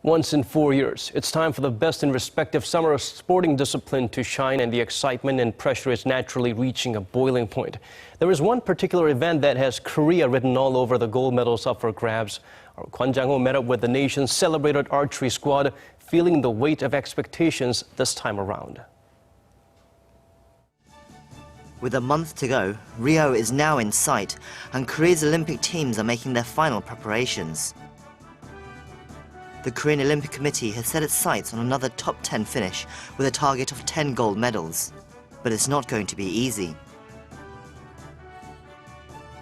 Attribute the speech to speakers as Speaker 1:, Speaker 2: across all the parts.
Speaker 1: Once in 4 years, it's time for the best in respective summer sporting discipline to shine, and the excitement and pressure is naturally reaching a boiling point. There is one particular event that has Korea written all over, the gold medals up for grabs. Our Kwon Jang-ho met up with the nation's celebrated archery squad, feeling the weight of expectations this time around.
Speaker 2: With a month to go, Rio is now in sight, and Korea's Olympic teams are making their final preparations. The Korean Olympic Committee has set its sights on another top 10 finish with a target of 10 gold medals. But it's not going to be easy.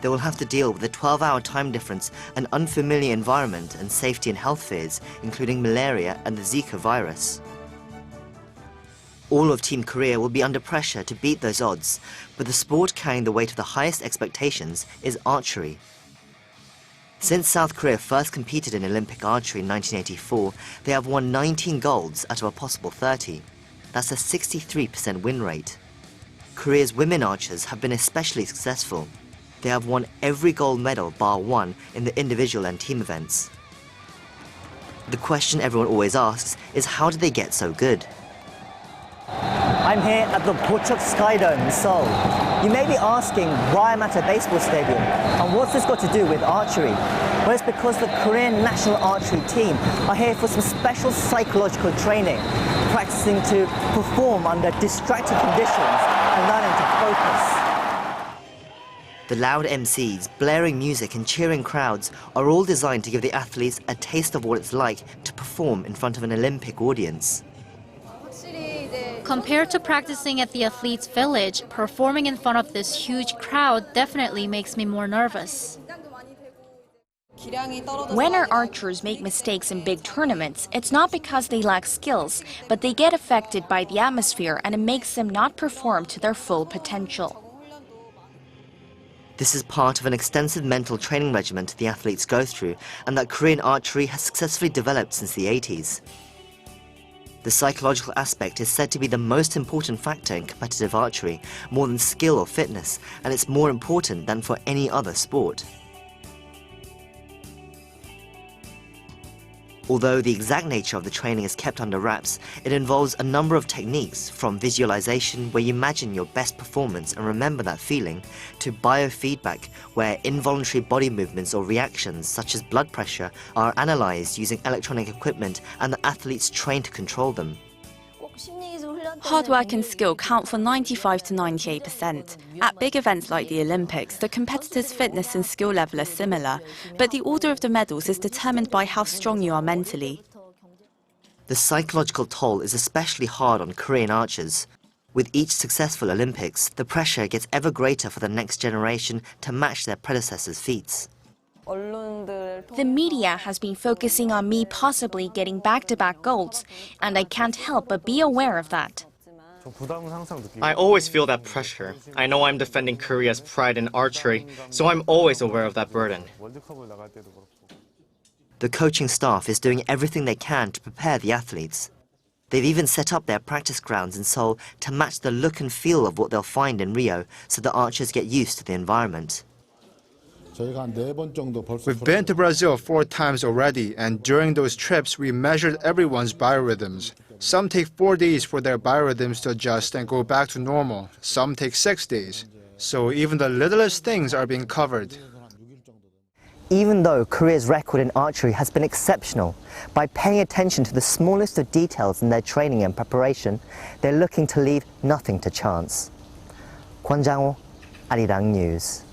Speaker 2: They will have to deal with a 12-hour time difference, an unfamiliar environment, and safety and health fears, including malaria and the Zika virus. All of Team Korea will be under pressure to beat those odds, but the sport carrying the weight of the highest expectations is archery. Since South Korea first competed in Olympic archery in 1984, they have won 19 golds out of a possible 30. That's a 63% win rate. Korea's women archers have been especially successful. They have won every gold medal bar one in the individual and team events. The question everyone always asks is, how did they get so good?
Speaker 3: I'm here at the Pochok Skydome in Seoul. You may be asking why I'm at a baseball stadium and what's this got to do with archery? Well, it's because the Korean national archery team are here for some special psychological training, practicing to perform under distracted conditions and learning to focus.
Speaker 2: The loud MCs, blaring music and cheering crowds are all designed to give the athletes a taste of what it's like to perform in front of an Olympic audience.
Speaker 4: Compared to practicing at the athletes' village, performing in front of this huge crowd definitely makes me more nervous.
Speaker 5: When our archers make mistakes in big tournaments, it's not because they lack skills, but they get affected by the atmosphere and it makes them not perform to their full potential.
Speaker 2: This is part of an extensive mental training regimen the athletes go through, and that Korean archery has successfully developed since the 80s. The psychological aspect is said to be the most important factor in competitive archery, more than skill or fitness, and it's more important than for any other sport. Although the exact nature of the training is kept under wraps, it involves a number of techniques, from visualization, where you imagine your best performance and remember that feeling, to biofeedback, where involuntary body movements or reactions such as blood pressure are analyzed using electronic equipment, and the athletes train to control them.
Speaker 5: Hard work and skill count for 95 to 98%. At big events like the Olympics, the competitors' fitness and skill level are similar, but the order of the medals is determined by how strong you are mentally.
Speaker 2: The psychological toll is especially hard on Korean archers. With each successful Olympics, the pressure gets ever greater for the next generation to match their predecessors' feats.
Speaker 5: The media has been focusing on me possibly getting back-to-back golds, and I can't help but be aware of that.
Speaker 6: I always feel that pressure. I know I'm defending Korea's pride in archery, so I'm always aware of that burden.
Speaker 2: The coaching staff is doing everything they can to prepare the athletes. They've even set up their practice grounds in Seoul to match the look and feel of what they'll find in Rio, so the archers get used to the environment.
Speaker 7: We've been to Brazil 4 times already, and during those trips we measured everyone's biorhythms. Some take 4 days for their biorhythms to adjust and go back to normal. Some take 6 days. So even the littlest things are being covered.
Speaker 3: Even though Korea's record in archery has been exceptional, by paying attention to the smallest of details in their training and preparation, they're looking to leave nothing to chance. Kwon Jang-ho, Arirang News.